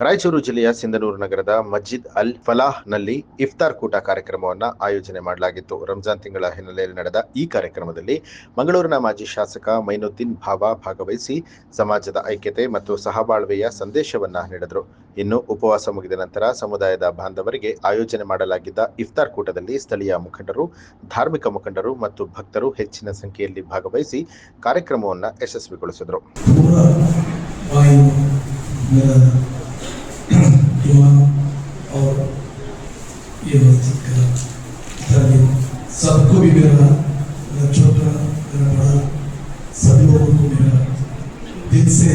ರಾಯಚೂರು ಜಿಲ್ಲೆಯ ಸಿಂಧನೂರು ನಗರದ ಮಸ್ಜಿದ್ ಅಲ್ ಫಲಾಹ್ನಲ್ಲಿ ಇಫ್ತಾರ್ ಕೂಟ ಕಾರ್ಯಕ್ರಮವನ್ನು ಆಯೋಜನೆ ಮಾಡಲಾಗಿತ್ತು. ರಂಜಾನ್ ತಿಂಗಳ ಹಿನ್ನೆಲೆಯಲ್ಲಿ ನಡೆದ ಈ ಕಾರ್ಯಕ್ರಮದಲ್ಲಿ ಮಂಗಳೂರಿನ ಮಾಜಿ ಶಾಸಕ ಮೈನುದ್ದೀನ್ ಭಾವ ಭಾಗವಹಿಸಿ ಸಮಾಜದ ಐಕ್ಯತೆ ಮತ್ತು ಸಹಬಾಳ್ವೆಯ ಸಂದೇಶವನ್ನ ನೀಡಿದರು. ಇನ್ನು ಉಪವಾಸ ಮುಗಿದ ನಂತರ ಸಮುದಾಯದ ಬಾಂಧವರಿಗೆ ಆಯೋಜನೆ ಮಾಡಲಾಗಿದ್ದ ಇಫ್ತಾರ್ ಕೂಟದಲ್ಲಿ ಸ್ಥಳೀಯ ಮುಖಂಡರು, ಧಾರ್ಮಿಕ ಮುಖಂಡರು ಮತ್ತು ಭಕ್ತರು ಹೆಚ್ಚಿನ ಸಂಖ್ಯೆಯಲ್ಲಿ ಭಾಗವಹಿಸಿ ಕಾರ್ಯಕ್ರಮವನ್ನು ಯಶಸ್ವಿಗೊಳಿಸಿದರು. और ये मस्जिद का धर्म सबको भी मेरा छोटा मेरा बड़ा सभी लोगों को मेरा दिल से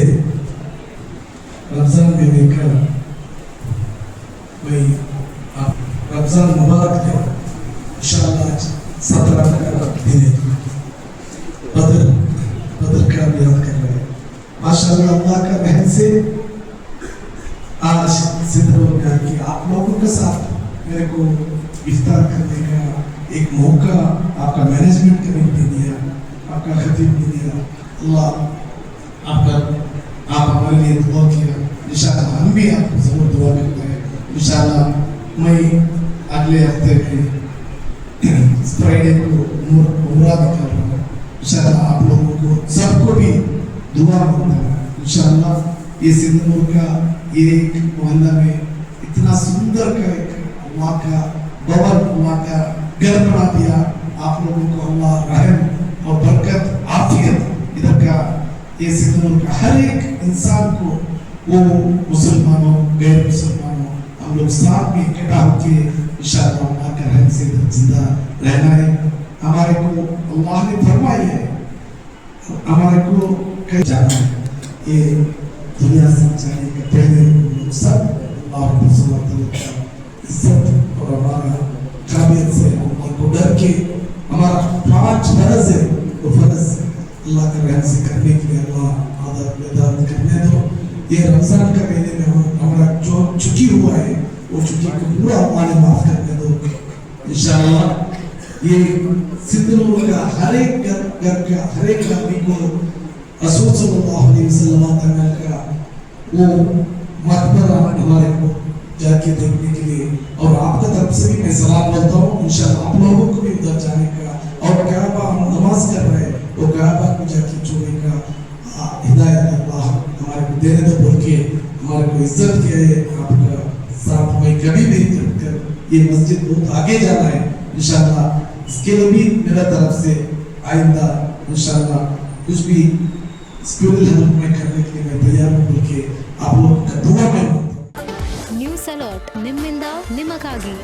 रमज़ान महीने का भाई आप रमज़ान मुबारक है। इंशाअल्लाह 17 का दिन है, बदर का याद कर रहे हैं। माशाअल्लाह अल्लाह का रहम से आज सिंधनूर में कि आप लोगों के साथ मेरे को इफ्तार करने का एक मौका आपका मैनेजमेंट कमेटी ने दिया, आपका खतीब ने दिया। अल्लाह आप हमारे लिए दुआ किया। इंशाअल्लाह हम भी आपको जरूर दुआ करते हैं। इंशाअल्लाह मैं अगले हफ्ते में फ्राइडे को उमरा निकाल रहा हूँ। इंशाअल्लाह आप लोगों को सबको भी दुआ करना है। इंशाअल्लाह ये सिंधनूर का ये मोहल्ला में इतना सुंदर का एक अल्लाह का भवन, अल्लाह का घर बना दिया। आप लोगों को अल्लाह रहम और बरकत आफियत इधर का ये सिंधनूर का हर एक इंसान को, वो मुसलमानों गैर मुसलमानों, हम लोग साथ में इकट्ठा होकर इंशाअल्लाह अल्लाह का रहम से जिंदा रहना है। हमारे को अल्लाह ने फरमाया है, हमारे को कहीं जाना है। ये दुनिया से जाने के पहले सब अल्लाह का इज्जत और हमारा काबिलियत से अल्लाह को डर के हमारा 5 फर्ज है, वो फर्ज अल्लाह का रहम से करने के लिए अल्लाह आदत बेदात करने दो। ये रमजान का महीने में हमारा जो छुट्टी हुआ है वो छुट्टी को पूरा अल्लाह ने माफ करने दो। इंशाअल्लाह ये सिंधनूर का हर एक घर का हर एक आदमी को रसूल सल्लल्लाहु अलैहि वसल्लम का वो मकबरा हमारे को जाके देखने के लिए, और आपका तरफ से भी मैं सलाम बोलता हूँ। इंशाअल्लाह आप लोगों को भी उधर जाने का, और काबा हम नमाज कर रहे हैं वो काबा को जाके छूने का हिदायत अल्लाह हमारे को देने दो बोल के हमारे को इज्जत किया है। आपका साथ में कभी भी कर ये मस्जिद बहुत आगे जाना है। इंशाअल्लाह इसके लिए भी मेरा तरफ से आइंदा इंशाअल्लाह कुछ भी स्कूल में करने के लिए मैं तैयार हूँ बोल के आप लोगों का दुआ में ನ್ಯೂಸ್ ಅಲರ್ಟ್ ನಿಮ್ಮಿಂದ ನಿಮಗಾಗಿ